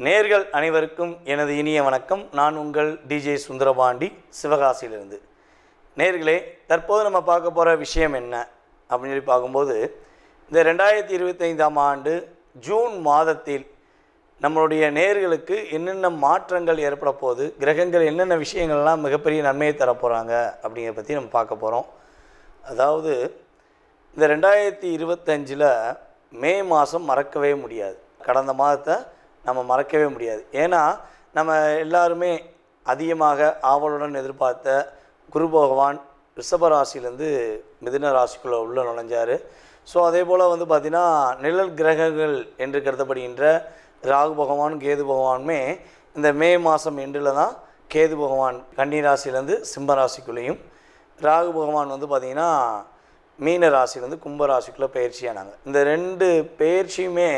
நேர்கள் அனைவருக்கும் எனது இனிய வணக்கம். நான் உங்கள் டிஜே சுந்தரபாண்டி, சிவகாசியிலிருந்து. நேர்களே, தற்போது நம்ம பார்க்க போகிற விஷயம் என்ன அப்படின்னு சொல்லி பார்க்கும்போது, இந்த 2025ஆம் ஆண்டு ஜூன் மாதத்தில் நம்மளுடைய நேர்களுக்கு என்னென்ன மாற்றங்கள் ஏற்பட போகுது, கிரகங்கள் என்னென்ன விஷயங்கள்லாம் மிகப்பெரிய நன்மையை தரப்போகிறாங்க அப்படிங்கிறத பற்றி நம்ம பார்க்க போகிறோம். அதாவது இந்த 2025 மே மாதம் மறக்கவே முடியாது. கடந்த மாதத்தை நம்ம மறக்கவே முடியாது. ஏன்னா நம்ம எல்லாருமே அதிகமாக ஆவலுடன் எதிர்பார்த்த குரு பகவான் ரிஷப ராசியிலேருந்து மிதுன ராசிக்குள்ளே உள்ள நுழைஞ்சார். ஸோ அதே போல் பார்த்திங்கன்னா நிழல் கிரகங்கள் என்று கருதப்படுகின்ற ராகு பகவான் கேது பகவானுமே இந்த மே மாதம் எண்டில் தான் கேது பகவான் கன்னி ராசியிலேருந்து சிம்ம ராசிக்குள்ளேயும், ராகு பகவான் பார்த்திங்கன்னா மீன ராசியிலேருந்து கும்ப ராசிக்குள்ளே பயிற்சியானாங்க. இந்த ரெண்டு பயிற்சியுமே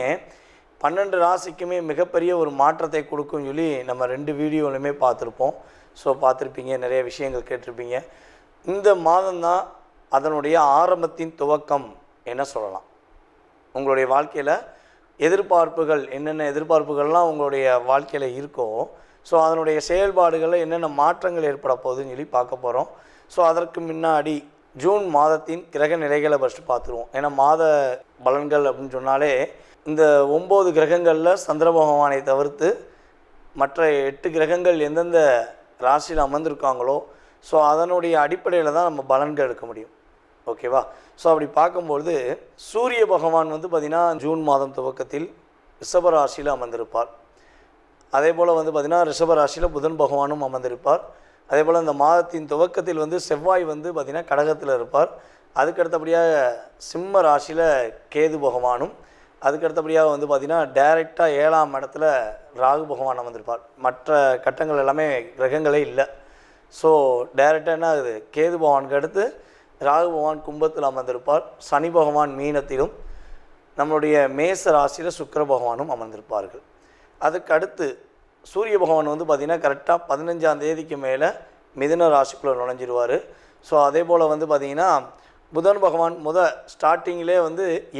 12 ராசிக்குமே மிகப்பெரிய ஒரு மாற்றத்தை கொடுக்கும்னு சொல்லி நம்ம 2 வீடியோலையுமே பார்த்துருப்போம். ஸோ பார்த்துருப்பீங்க, நிறைய விஷயங்கள் கேட்டிருப்பீங்க. இந்த மாதம்தான் அதனுடைய ஆரம்பத்தின் துவக்கம் என்ன சொல்லலாம். உங்களுடைய வாழ்க்கையில் எதிர்பார்ப்புகள் என்னென்ன எதிர்பார்ப்புகள்லாம் உங்களுடைய வாழ்க்கையில் இருக்கோ, ஸோ அதனுடைய செயல்பாடுகளில் என்னென்ன மாற்றங்கள் ஏற்பட போகுதுன்னு சொல்லி பார்க்க போகிறோம். ஸோ அதற்கு முன்னாடி ஜூன் மாதத்தின் கிரக நிலைகளை ஃபஸ்ட்டு பார்த்துருவோம். ஏன்னா மாத பலன்கள் அப்படின்னு சொன்னாலே இந்த 9 கிரகங்களில் சந்திர பகவானை தவிர்த்து மற்ற 8 கிரகங்கள் எந்தெந்த ராசியில் அமர்ந்திருக்காங்களோ, ஸோ அதனுடைய அடிப்படையில் தான் நம்ம பலன்கள் எடுக்க முடியும். ஓகேவா? ஸோ அப்படி பார்க்கும்பொழுது சூரிய பகவான் பார்த்திங்கன்னா ஜூன் மாதம் துவக்கத்தில் ரிஷப ராசியில் அமர்ந்திருப்பார். அதே போல் பார்த்திங்கன்னா ரிஷப ராசியில் புதன் பகவானும் அமர்ந்திருப்பார். அதே போல் இந்த மாதத்தின் துவக்கத்தில் செவ்வாய் பார்த்திங்கன்னா கடகத்தில் இருப்பார். அதுக்கடுத்தபடியாக சிம்ம ராசியில் கேது பகவானும், அதுக்கடுத்தபடியாக பார்த்திங்கன்னா டைரெக்டாக 7ஆம் இடத்துல ராகு பகவான் அமர்ந்திருப்பார். மற்ற கட்டங்கள் எல்லாமே கிரகங்களே இல்லை. ஸோ டைரெக்டாக என்ன ஆகுது, கேது பகவானுக்கு அடுத்து ராகு பகவான் கும்பத்தில் அமர்ந்திருப்பார். சனி பகவான் மீனத்திலும், நம்மளுடைய மேச ராசியில் சுக்கிர பகவானும் அமர்ந்திருப்பார்கள். அதுக்கு அடுத்து சூரிய பகவான் பார்த்திங்கன்னா கரெக்டாக 15ஆம் தேதிக்கு மேலே மிதுன ராசிக்குள்ளே நுழைஞ்சிருவார். ஸோ அதே போல் பார்த்திங்கன்னா புதன் பகவான் ஸ்டார்டிங்கிலே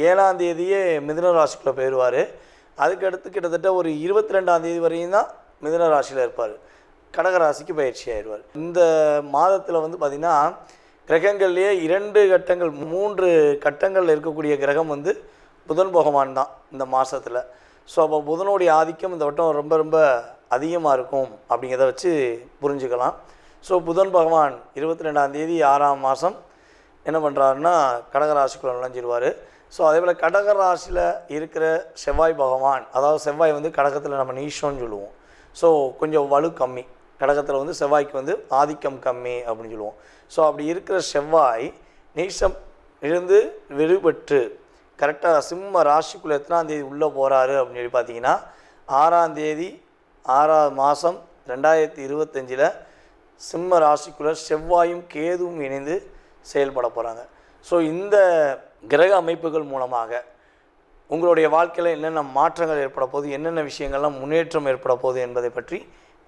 7ஆம் தேதியே மிதுன ராசிக்குள்ளே போயிடுவார். அதுக்கடுத்து கிட்டத்தட்ட ஒரு 22ஆம் தேதி வரையும் தான் மிதுன ராசியில் இருப்பார். கடகராசிக்கு பயிற்சி ஆயிடுவார். இந்த மாதத்தில் பார்த்திங்கன்னா கிரகங்கள்லேயே 2 கட்டங்கள் 3 கட்டங்களில் இருக்கக்கூடிய கிரகம் புதன் பகவான் தான் இந்த மாதத்தில். ஸோ அப்போ புதனுடைய ஆதிக்கம் இந்த வட்டம் ரொம்ப ரொம்ப அதிகமாக இருக்கும் அப்படிங்கிறத வச்சு புரிஞ்சுக்கலாம். ஸோ புதன் பகவான் 22ஆம் தேதி 6ஆம் மாதம் என்ன பண்ணுறாருன்னா கடகராசிக்குள்ளே நுழைஞ்சிடுவார். ஸோ அதே போல் கடகராசியில் இருக்கிற செவ்வாய் பகவான், அதாவது செவ்வாய் கடகத்தில் நம்ம நீஷம்னு சொல்லுவோம். ஸோ கொஞ்சம் வலு கம்மி. கடகத்தில் செவ்வாய்க்கு ஆதிக்கம் கம்மி அப்படின்னு சொல்லுவோம். ஸோ அப்படி இருக்கிற செவ்வாய் நீஷம் இருந்து விடுபட்டு கரெக்டாக சிம்ம ராசிக்குள்ளே எத்தனாம் தேதி உள்ளே போகிறாரு அப்படின்னு சொல்லி பார்த்தீங்கன்னா 6ஆம் தேதி 6ஆம் மாதம் 2025 சிம்ம ராசிக்குள்ளே செவ்வாயும் கேதுவும் இணைந்து செயல்பட போகிறாங்க. ஸோ இந்த கிரக அமைப்புகள் மூலமாக உங்களுடைய வாழ்க்கையில் என்னென்ன மாற்றங்கள் ஏற்பட போகுது, என்னென்ன விஷயங்கள்லாம் முன்னேற்றம் ஏற்பட போகுது என்பதை பற்றி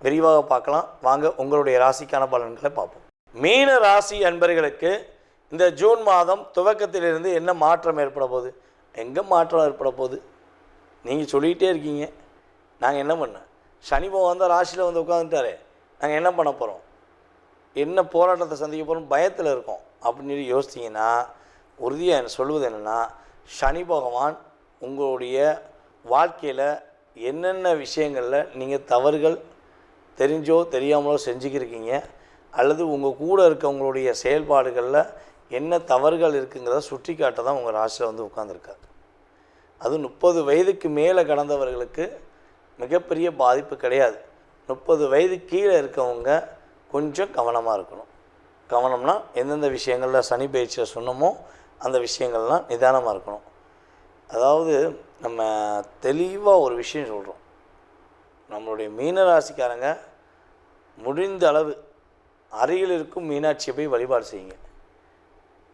விரிவாக பார்க்கலாம். வாங்க உங்களுடைய ராசிக்கான பலன்களை பார்ப்போம். மீன ராசி அன்பர்களுக்கு இந்த ஜூன் மாதம் துவக்கத்திலிருந்து என்ன மாற்றம் ஏற்பட போகுது? எங்கே மாற்றம் ஏற்பட போகுது? நீங்கள் சொல்லிகிட்டே இருக்கீங்க, நாங்கள் என்ன பண்ணேன், சனி பகவான் தான் ராசியில் உட்காந்துட்டாரே, நாங்கள் என்ன பண்ண போகிறோம், என்ன போராட்டத்தை சந்திக்க போகிறோம், பயத்தில் இருக்கோம் அப்படின்னு சொல்லி யோசித்தீங்கன்னா, உறுதியாக சொல்வது என்னென்னா, சனி பகவான் உங்களுடைய வாழ்க்கையில் என்னென்ன விஷயங்களில் நீங்கள் தவறுகள் தெரிஞ்சோ தெரியாமலோ செஞ்சுக்கிருக்கீங்க, அல்லது உங்கள் கூட இருக்கவங்களுடைய செயல்பாடுகளில் என்ன தவறுகள் இருக்குங்கிறத சுட்டி காட்ட தான் உங்கள் ராசியில் உட்காந்துருக்காரு. அது 30 வயதுக்கு மேலே கடந்தவர்களுக்கு மிகப்பெரிய பாதிப்பு கிடையாது. 30 வயது கீழே இருக்கவங்க கொஞ்சம் கவனமாக இருக்கணும். கவனம்னா எந்தெந்த விஷயங்களில் சனி பயிற்சியில் சொன்னமோ அந்த விஷயங்கள்லாம் நிதானமாக இருக்கணும். அதாவது நம்ம தெளிவாக ஒரு விஷயம் சொல்கிறோம், நம்மளுடைய மீனராசிக்காரங்க முடிந்த அளவு அருகில் இருக்கும் மீனாட்சியை போய் வழிபாடு செய்யுங்க.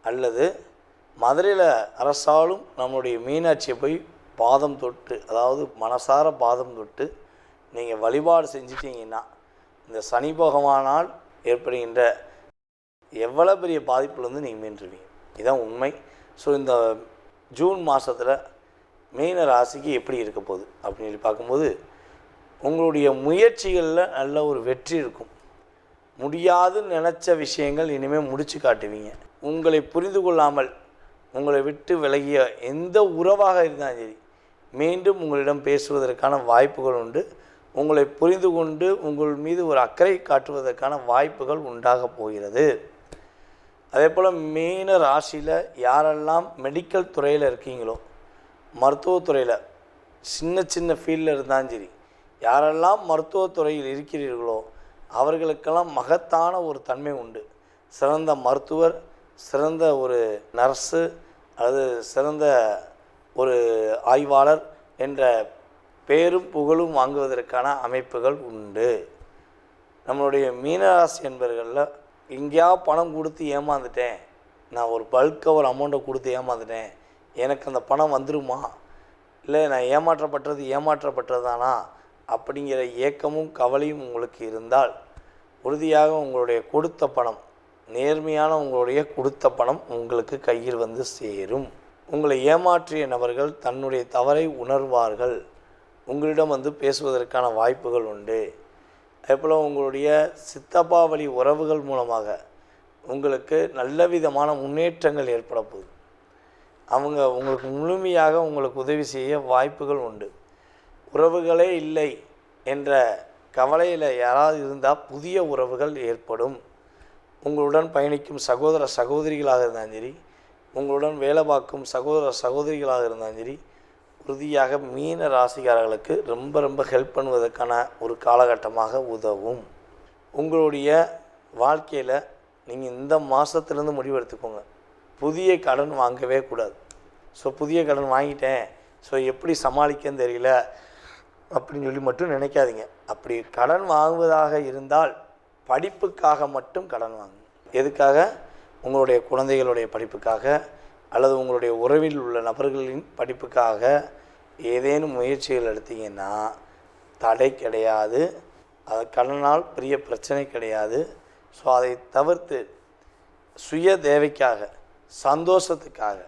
அல்லது மதுரையில் அரசாலும் நம்மளுடைய மீனாட்சியை போய் பாதம் தொட்டு, அதாவது மனசார பாதம் தொட்டு நீங்கள் வழிபாடு செஞ்சிட்டிங்கன்னா இந்த சனி பகவானால் ஏற்படுகின்ற எவ்வளோ பெரிய பாதிப்புலேருந்து நீங்கள் மீண்டுருவீங்க. இதுதான் உண்மை. ஸோ இந்த ஜூன் மாதத்தில் மீன ராசிக்கு எப்படி இருக்க போகுது அப்படின்னு சொல்லி பார்க்கும்போது, உங்களுடைய முயற்சிகளில் நல்ல ஒரு வெற்றி இருக்கும். முடியாதுன்னு நினச்ச விஷயங்கள் இனிமேல் முடித்து காட்டுவீங்க. உங்களை புரிந்து கொள்ளாமல் உங்களை விட்டு விலகிய எந்த உறவாக இருந்தாலும் சரி மீண்டும் உங்களிடம் பேசுவதற்கான வாய்ப்புகள் உண்டு. உங்களை புரிந்து கொண்டு உங்கள் மீது ஒரு அக்கறை காட்டுவதற்கான வாய்ப்புகள் உண்டாக போகிறது. அதே போல் மீன ராசியில் யாரெல்லாம் மெடிக்கல் துறையில் இருக்கீங்களோ, மருத்துவத்துறையில் சின்ன சின்ன ஃபீல்டில் இருந்தாலும் சரி, யாரெல்லாம் மருத்துவத்துறையில் இருக்கிறீர்களோ அவர்களுக்கெல்லாம் மகத்தான ஒரு தன்மை உண்டு. சிறந்த மருத்துவர், சிறந்த ஒரு நர்ஸு அல்லது சிறந்த ஒரு ஆய்வாளர் என்ற பேரும் புகழும் வாங்குவதற்கான அமைப்புகள் உண்டு. நம்மளுடைய மீனராசி என்பவர்களில் எங்கேயாவது பணம் கொடுத்து ஏமாந்துட்டேன், நான் ஒரு பல்காக ஒரு அமௌண்ட்டை கொடுத்து ஏமாந்துட்டேன், எனக்கு அந்த பணம் வந்துடுமா, இல்லை நான் ஏமாற்றப்பட்டது தானா அப்படிங்கிற ஏக்கமும் கவலையும் உங்களுக்கு இருந்தால் உறுதியாக உங்களுடைய கொடுத்த பணம், நேர்மையான உங்களுடைய கொடுத்த பணம் உங்களுக்கு கையில் வந்து சேரும். உங்களை ஏமாற்றிய நபர்கள் தன்னுடைய தவறை உணர்வார்கள், உங்களிடம் வந்து பேசுவதற்கான வாய்ப்புகள் உண்டு. அதேபோல் உங்களுடைய சித்தப்பா வழி உறவுகள் மூலமாக உங்களுக்கு நல்ல விதமான முன்னேற்றங்கள் ஏற்பட போகுது. அவங்க உங்களுக்கு முழுமையாக உங்களுக்கு உதவி செய்ய வாய்ப்புகள் உண்டு. உறவுகளே இல்லை என்ற கவலையில் யாராவது இருந்தால் புதிய உறவுகள் ஏற்படும். உங்களுடன் பயணிக்கும் சகோதர சகோதரிகளாக இருந்தாலும் சரி, உங்களுடன் வேலை பார்க்கும் சகோதர சகோதரிகளாக இருந்தாலும் சரி, உறுதியாக மீன ராசிக்காரர்களுக்கு ரொம்ப ஹெல்ப் பண்ணுவதற்கான ஒரு காலகட்டமாக உதவும். உங்களுடைய வாழ்க்கையில் நீங்கள் இந்த மாதத்துலேருந்து முடிவெடுத்துக்கோங்க, புதிய கடன் வாங்கவே கூடாது. ஸோ புதிய கடன் வாங்கிட்டேன், ஸோ எப்படி சமாளிக்கன்னு தெரியல அப்படின்னு சொல்லி மட்டும் நினைக்காதீங்க. அப்படி கடன் வாங்குவதாக இருந்தால் படிப்புக்காக மட்டும் கடன் வாங்குங்க. எதுக்காக? உங்களுடைய குழந்தைகளுடைய படிப்புக்காக அல்லது உங்களுடைய உறவில் உள்ள நபர்களின் படிப்புக்காக ஏதேனும் முயற்சிகள் எடுத்தீங்கன்னா தடை கிடையாது, அது கடனால் பெரிய பிரச்சனை கிடையாது. ஸோ அதை தவிர்த்து சுய தேவைக்காக, சந்தோஷத்துக்காக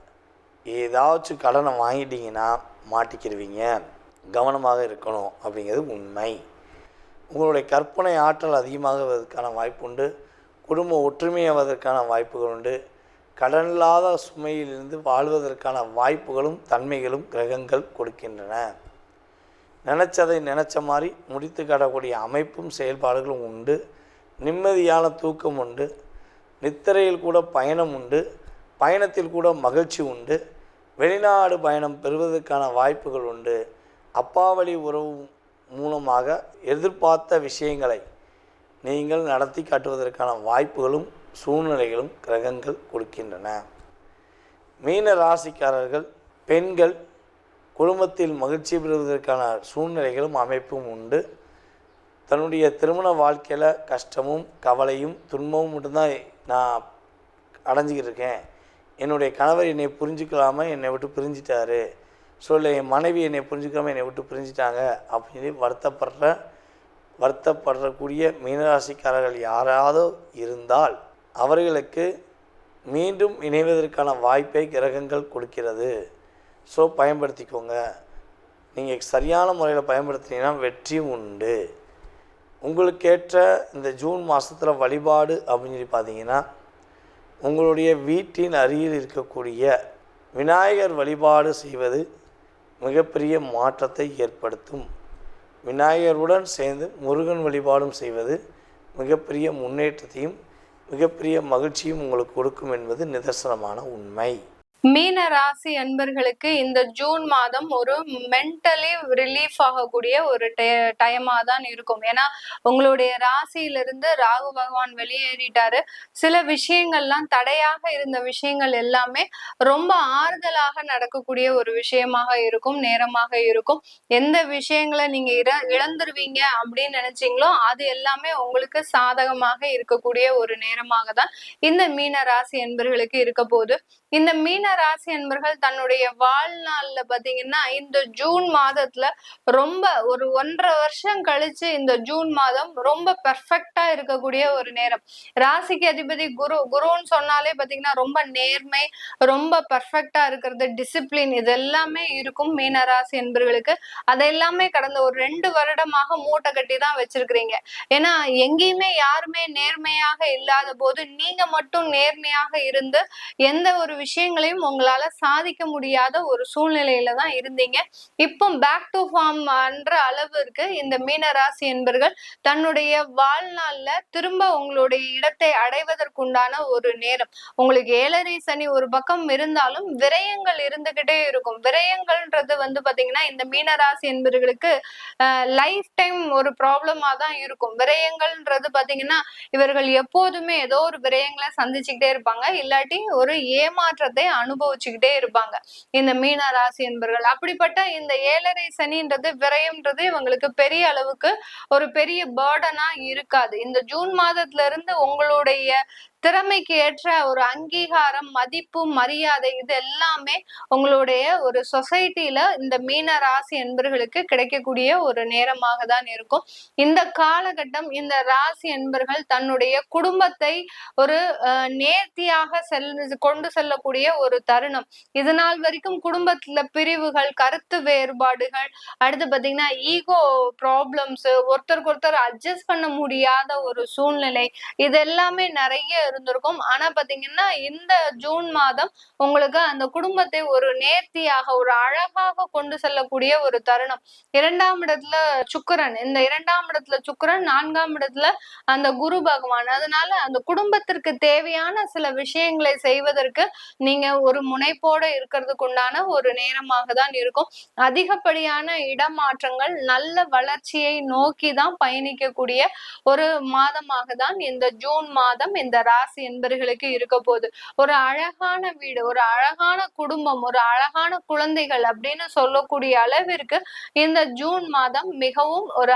ஏதாச்சும் கடனை வாங்கிட்டீங்கன்னா மாட்டிக்கிடுவீங்க. கவனமாக இருக்கணும் அப்படிங்கிறது உண்மை. உங்களுடைய கற்பனை ஆற்றல் அதிகமாகுவதற்கான வாய்ப்பு உண்டு. குடும்ப ஒற்றுமையாவதற்கான வாய்ப்புகள் உண்டு. கடனில்லாத சுமையிலிருந்து வாழ்வதற்கான வாய்ப்புகளும் தன்மைகளும் கிரகங்கள் கொடுக்கின்றன. நினச்சதை நினச்ச மாதிரி முடித்து காட்டக்கூடிய அமைப்பும் செயல்பாடுகளும் உண்டு. நிம்மதியான தூக்கம் உண்டு. நித்திரையில் கூட பயணம் உண்டு. பயணத்தில் கூட மகிழ்ச்சி உண்டு. வெளிநாடு பயணம் பெறுவதற்கான வாய்ப்புகள் உண்டு. அப்பாவளி உறவு மூலமாக எதிர்பார்த்த விஷயங்களை நீங்கள் நடத்தி காட்டுவதற்கான வாய்ப்புகளும் சூழ்நிலைகளும் கிரகங்கள் கொடுக்கின்றன. மீன ராசிக்காரர்கள் பெண்கள் குடும்பத்தில் மகிழ்ச்சி பெறுவதற்கான சூழ்நிலைகளும் அமைப்பும் உண்டு. தன்னுடைய திருமண வாழ்க்கையில் கஷ்டமும் கவலையும் துன்பமும் மட்டும்தான் நான் அடைஞ்சிக்கிட்டு இருக்கேன், என்னுடைய கணவர் என்னை புரிஞ்சுக்கலாமல் என்னை விட்டு பிரிஞ்சிட்டாரு, ஸோ இல்லை என் மனைவி என்னை புரிஞ்சுக்காமல் என்னை விட்டு பிரிஞ்சிட்டாங்க அப்படின்னு வருத்தப்படக்கூடிய மீனராசிக்காரர்கள் யாராவது இருந்தால் அவர்களுக்கு மீண்டும் இணைவதற்கான வாய்ப்பை கிரகங்கள் கொடுக்கிறது. ஸோ பயன்படுத்திக்கோங்க. நீங்கள் சரியான முறையில் பயன்படுத்தினீங்கன்னா வெற்றியும் உண்டு. உங்களுக்கேற்ற இந்த ஜூன் மாதத்தில் வழிபாடு அப்படின்னு சொல்லி பார்த்தீங்கன்னா உங்களுடைய வீட்டின் அருகில் இருக்கக்கூடிய விநாயகர் வழிபாடு செய்வது மிகப்பெரிய மாற்றத்தை ஏற்படுத்தும். விநாயகருடன் சேர்ந்து முருகன் வழிபாடும் செய்வது மிகப்பெரிய முன்னேற்றத்தையும் மிகப்பெரிய மகிழ்ச்சியும் உங்களுக்கு கொடுக்கும் என்பது நிதர்சனமான உண்மை. மீன ராசி அன்பர்களுக்கு இந்த ஜூன் மாதம் ஒரு மென்டலி ரிலீஃப் ஆகக்கூடிய ஒரு டைமா தான் இருக்கும். ஏன்னா உங்களுடைய ராசியிலிருந்து ராகு பகவான் வெளியேறிட்டாரு. சில விஷயங்கள்லாம் தடையாக இருந்த விஷயங்கள் எல்லாமே ரொம்ப ஆறுதலாக நடக்கக்கூடிய ஒரு விஷயமாக இருக்கும், நேரமாக இருக்கும். எந்த விஷயங்களை நீங்க இழந்துருவீங்க அப்படின்னு நினைச்சீங்களோ அது எல்லாமே உங்களுக்கு சாதகமாக இருக்கக்கூடிய ஒரு நேரமாக தான் இந்த மீன ராசி என்பர்களுக்கு இருக்க போகுது. இந்த மீன ராசி அன்பர்கள் தன்னுடைய வாழ்நாள்ல பாத்தீங்கன்னா இந்த ஜூன் மாதத்துல ரொம்ப ஒரு 1.5 வருஷம் கழிச்சு இந்த ஜூன் மாதம் ரொம்ப பெர்ஃபெக்டா இருக்கக்கூடிய ஒரு நேரம். ராசிக்கு அதிபதி குருன்னு சொன்னாலே பாத்தீங்கன்னா ரொம்ப நேர்மை, ரொம்ப பெர்ஃபெக்டா இருக்கிறது, டிசிப்ளின், இது எல்லாமே இருக்கும் மீன ராசி அன்பர்களுக்கு. அதெல்லாமே கடந்த ஒரு 2 வருடமாக மூட்டை கட்டி தான் வச்சிருக்கிறீங்க. ஏன்னா எங்கேயுமே யாருமே நேர்மையாக இல்லாத போது நீங்க மட்டும் நேர்மையாக இருந்து எந்த ஒரு விஷயங்களையும் உங்களால சாதிக்க முடியாத ஒரு சூழ்நிலையில தான் இருந்தீங்க. இப்போ பேக் டு ஃபார்ம் என்ற அளவிற்கு இந்த மீன ராசி என்பர்கள் தன்னுடைய வாழ்நாள்ல திரும்ப உங்களுடைய இடத்தை அடைவதற்குண்டான ஒரு நேரம். உங்களுக்கு 7.5 சனி ஒரு பக்கம் இருந்தாலும் விரயங்கள் இருந்துகிட்டே இருக்கும். விரயங்கள்ன்றது பாத்தீங்கன்னா இந்த மீன ராசி என்பவர்களுக்கு லைஃப் டைம் ஒரு ப்ராப்ளமா தான் இருக்கும். விரயங்கள்ன்றது பாத்தீங்கன்னா இவர்கள் எப்போதுமே ஏதோ ஒரு விரயங்களை சந்திச்சுக்கிட்டே இருப்பாங்க, இல்லாட்டி ஒரு ஏமாற்றத்தை அனுபவிச்சுக்கிட்டே இருப்பாங்க இந்த மீன ராசி என்பர்கள். அப்படிப்பட்ட இந்த 7.5 சனின்றது விரயம்ன்றது இவங்களுக்கு பெரிய அளவுக்கு ஒரு பெரிய பேர்டனா இருக்காது. இந்த ஜூன் மாதத்துல இருந்து உங்களுடைய திறமைக்கு ஏற்ற ஒரு அங்கீகாரம், மதிப்பு, மரியாதை இது எல்லாமே உங்களுடைய ஒரு சொசைட்டில இந்த மீன ராசி என்பர்களுக்கு கிடைக்கக்கூடிய ஒரு நேரமாக தான் இருக்கும். இந்த காலகட்டம் இந்த ராசி என்பர்கள் தன்னுடைய குடும்பத்தை ஒரு நேர்த்தியாக கொண்டு செல்லக்கூடிய ஒரு தருணம். இது நாள் வரைக்கும் குடும்பத்துல பிரிவுகள், கருத்து வேறுபாடுகள், அடுத்து பாத்தீங்கன்னா ஈகோ ப்ராப்ளம்ஸ், ஒருத்தருக்கு ஒருத்தர் அட்ஜஸ்ட் பண்ண முடியாத ஒரு சூழ்நிலை, இது எல்லாமே நிறைய இருந்திருக்கும். ஆனா பாத்தீங்கன்னா இந்த ஜூன் மாதம் உங்களுக்கு அந்த குடும்பத்தை ஒரு நேர்த்தியாக ஒரு அழகாக கொண்டு செல்லக்கூடிய ஒரு தருணம். 2ஆம் இடத்துல சுக்கிரன், இந்த 2ஆம் இடத்துல சுக்கிரன், 4ஆம் இடத்துல அந்த குரு பகவான். அதனால அந்த குடும்பத்திற்கு தேவையான சில விஷயங்களை செய்வதற்கு நீங்க ஒரு முனைப்போட இருக்கிறதுக்கு உண்டான ஒரு நேரமாக தான் இருக்கும். அதிகப்படியான இடமாற்றங்கள், நல்ல வளர்ச்சியை நோக்கி தான் பயணிக்கக்கூடிய ஒரு மாதமாக தான் இந்த ஜூன் மாதம் இந்த ராசி என்பர்களுக்கு இருக்க போகுது. ஒரு அழகான வீடு, ஒரு அழகான குடும்பம், ஒரு அழகான குழந்தைகள் அப்படின்னு சொல்லக்கூடிய அளவிற்கு இந்த ஜூன் மாதம் மிகவும் ஒரு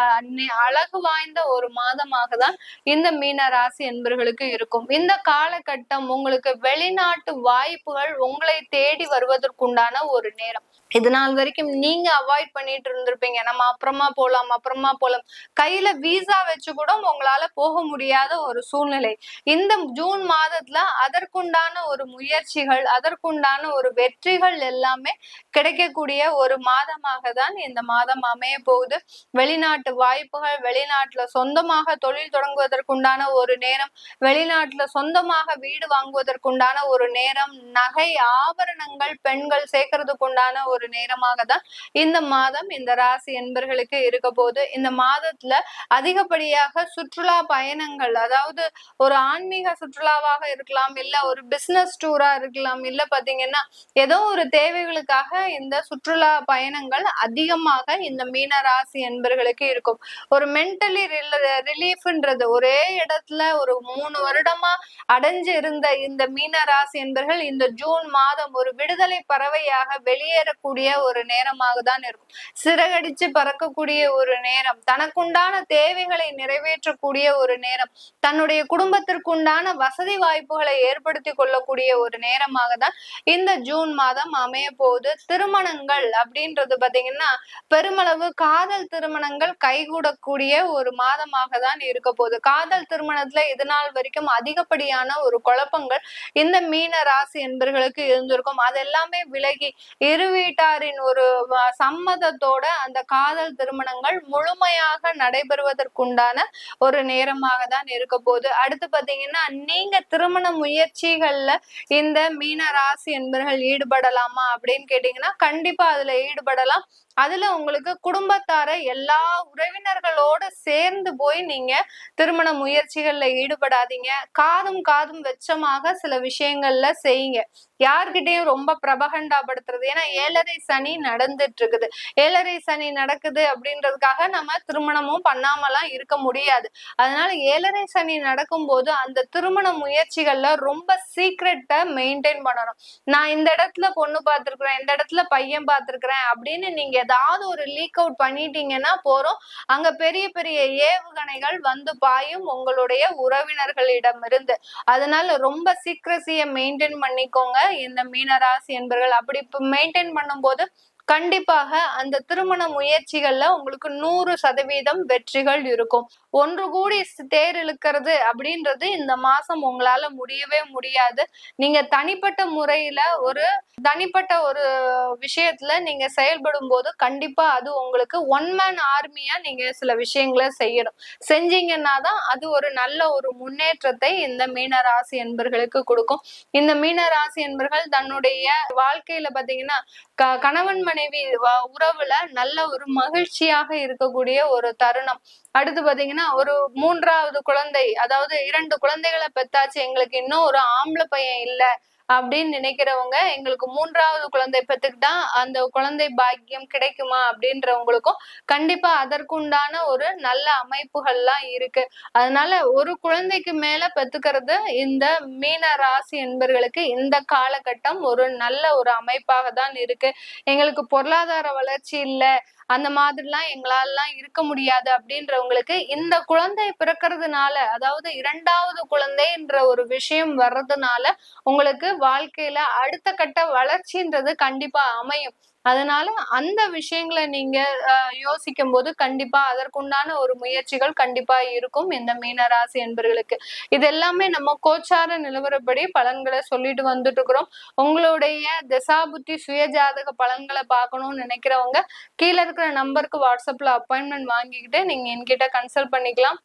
அழகு வாய்ந்த ஒரு மாதமாக தான் இந்த மீன ராசி என்பர்களுக்கு இருக்கும். இந்த காலகட்டம் உங்களுக்கு வெளிநாட்டு வாய்ப்புகள் உங்களை தேடி வருவதற்குண்டான ஒரு நேரம். இது நாள் வரைக்கும் நீங்க அவாய்ட் பண்ணிட்டு இருந்திருப்பீங்க, நம்ம அப்புறமா போலாம், கையில வீசா வச்சு கூட உங்களால போக முடியாத ஒரு சூழ்நிலை. இந்த ஜூன் மாதத்துல அதற்குண்டான ஒரு முயற்சிகள், அதற்குண்டான ஒரு வெற்றிகள் எல்லாமே கிடைக்கக்கூடிய ஒரு மாதமாக தான் இந்த மாதம் அமைய போகுது. வெளிநாட்டு வாய்ப்புகள், வெளிநாட்டுல சொந்தமாக தொழில் தொடங்குவதற்குண்டான ஒரு நேரம், வெளிநாட்டுல சொந்தமாக வீடு வாங்குவதற்குண்டான ஒரு நேரம், நகை ஆபரணங்கள் பெண்கள் சேர்க்கறதுக்குண்டான ஒரு நேரமாக தான் இந்த மாதம் இந்த ராசி என்பர்களுக்கு இருக்க போது. இந்த மாதத்துல அதிகப்படியாக சுற்றுலா பயணங்கள், அதாவது ஒரு ஆன்மீக சுற்றுலாவாக இருக்கலாம், இல்ல ஒரு பிசினஸ் டூரா இருக்கலாம், இல்ல பாத்தீங்கன்னா ஏதோ ஒரு தேவைகளுக்காக இந்த சுற்றுலா பயணங்கள் அதிகமாக இந்த மீன ராசி என்பர்களுக்கு இருக்கும். ஒரு மென்டலி ரிலீஃப்ன்றது ஒரே இடத்துல ஒரு 3 வருடமா அடைஞ்சு இருந்த இந்த மீன ராசி என்பர்கள் இந்த ஜூன் மாதம் ஒரு விடுதலை பறவையாக வெளியேறக்கூடிய ஒரு நேரமாக தான் இருக்கும். சிறகடிச்சு பறக்கக்கூடிய ஒரு நேரம், தனக்குண்டான தேவைகளை நிறைவேற்றக்கூடிய ஒரு நேரம், தன்னுடைய குடும்பத்திற்குண்டான வசதி வாய்ப்புகளை ஏற்படுத்தி கொள்ளக்கூடிய ஒரு நேரமாக தான் இந்த ஜூன் மாதம் அமைய போகுது. திருமணங்கள் அப்படின்றது பாத்தீங்கன்னா பெருமளவு காதல் திருமணங்கள் கைகூடக்கூடிய ஒரு மாதமாக தான் இருக்க போகுது. காதல் திருமணத்துல இது நாள் வரைக்கும் அதிகப்படியான ஒரு குழப்பங்கள் இந்த மீன ராசி என்பர்களுக்கு இருந்திருக்கும். அதெல்லாமே விலகி இரு வீட்டாரின் ஒரு சம்மதத்தோட அந்த காதல் திருமணங்கள் முழுமையாக நடைபெறுவதற்குண்டான ஒரு நேரமாக தான் இருக்க போகுது. அடுத்து பாத்தீங்கன்னா நீங்க திருமண முயற்சிகள்ல இந்த மீன ராசி என்பர்கள் ஈடுபடலாமா அப்படின்னு கேட்டீங்கன்னா கண்டிப்பா அதுல ஈடுபடலாம். அதுல உங்களுக்கு குடும்பத்தார எல்லா உறவினர்களோட சேர்ந்து போய் நீங்க திருமண முயற்சிகள்ல ஈடுபடாதீங்க. காதும் வெச்சமாக சில விஷயங்கள்ல செய்யுங்க. யார்கிட்டயும் ரொம்ப பிரபகண்டாப்படுத்துறது, ஏன்னா 7.5 சனி நடந்துட்டு இருக்குது. 7.5 சனி நடக்குது அப்படின்றதுக்காக நம்ம திருமணமும் பண்ணாமலாம் இருக்க முடியாது. அதனால 7.5 சனி நடக்கும் போது அந்த திருமண முயற்சிகள்ல ரொம்ப சீக்ரெட்டை மெயின்டைன் பண்ணணும். நான் இந்த இடத்துல பொண்ணு பார்த்திருக்கிறேன், இந்த இடத்துல பையன் பார்த்திருக்கிறேன் அப்படின்னு நீங்க ஏதாவது ஒரு லீக் அவுட் பண்ணிட்டீங்கன்னா போறோம், அங்க பெரிய பெரிய ஏவுகணைகள் வந்து பாயும் உங்களுடைய உறவினர்களிடம் இருந்து. அதனால ரொம்ப சீக்ரசிய மெயின்டைன் பண்ணிக்கோங்க. இந்த மீன ராசி என்பர்கள். அப்படி மெயின்டைன் பண்ணும்போது கண்டிப்பாக அந்த திருமண முயற்சிகள்ல உங்களுக்கு 100% வெற்றிகள் இருக்கும். ஒன்று கூடி தேர் இழுக்கிறது அப்படின்றது இந்த மாசம் உங்களால முடியவே முடியாது. நீங்க தனிப்பட்ட முறையில தனிப்பட்ட ஒரு விஷயத்துல நீங்க செயல்படும் போது கண்டிப்பா அது உங்களுக்கு ஒன் மேன் ஆர்மியா நீங்க சில விஷயங்களை செய்யணும். செஞ்சீங்கன்னா தான் அது ஒரு நல்ல ஒரு முன்னேற்றத்தை இந்த மீன ராசி என்பர்களுக்கு கொடுக்கும். இந்த மீன ராசி என்பர்கள் தன்னுடைய வாழ்க்கையில பாத்தீங்கன்னா கணவன் மனைவி உறவுல நல்ல ஒரு மகிழ்ச்சியாக இருக்கக்கூடிய ஒரு தருணம். அடுத்து பாத்தீங்கன்னா ஒரு 3வது குழந்தை, அதாவது 2 குழந்தைகளை பெத்தாச்சு, எங்களுக்கு இன்னும் ஒரு ஆம்பளை பையன் இல்ல அப்படின்னு நினைக்கிறவங்க எங்களுக்கு 3வது குழந்தை பெத்துக்கிட்டா அந்த குழந்தை பாக்கியம் கிடைக்குமா அப்படின்றவங்களுக்கும் கண்டிப்பா அதற்குண்டான ஒரு நல்ல அமைப்புகள்லாம் இருக்கு. அதனால ஒரு குழந்தைக்கு மேல பெத்துக்கிறது இந்த மீன ராசி என்பர்களுக்கு இந்த காலகட்டம் ஒரு நல்ல ஒரு அமைப்பாக தான் இருக்கு. எங்களுக்கு பொருளாதார வளர்ச்சி இல்ல, அந்த மாதிரிலாம் எங்களாலாம் இருக்க முடியாது அப்படின்றவங்களுக்கு இந்த குழந்தை பிறக்கிறதுனால, அதாவது 2வது குழந்தைன்ற ஒரு விஷயம் வர்றதுனால உங்களுக்கு வாழ்க்கையில அடுத்த கட்ட வளர்ச்சின்றது கண்டிப்பா அமையும். அதனால அந்த விஷயங்களை நீங்க யோசிக்கும் போது கண்டிப்பா அதற்குண்டான ஒரு முயற்சிகள் கண்டிப்பா இருக்கும் இந்த மீன ராசி என்பர்களுக்கு. இது எல்லாமே நம்ம கோச்சார நிலவரப்படி பலன்களை சொல்லிட்டு வந்துட்டு இருக்கிறோம். உங்களுடைய தசாபுத்தி சுயஜாதக பலன்களை பார்க்கணும்னு நினைக்கிறவங்க கீழே இருக்கிற நம்பருக்கு வாட்ஸ்அப்ல அப்பாயின்மெண்ட் வாங்கிக்கிட்டு நீங்க என்கிட்ட கன்சல்ட் பண்ணிக்கலாம்.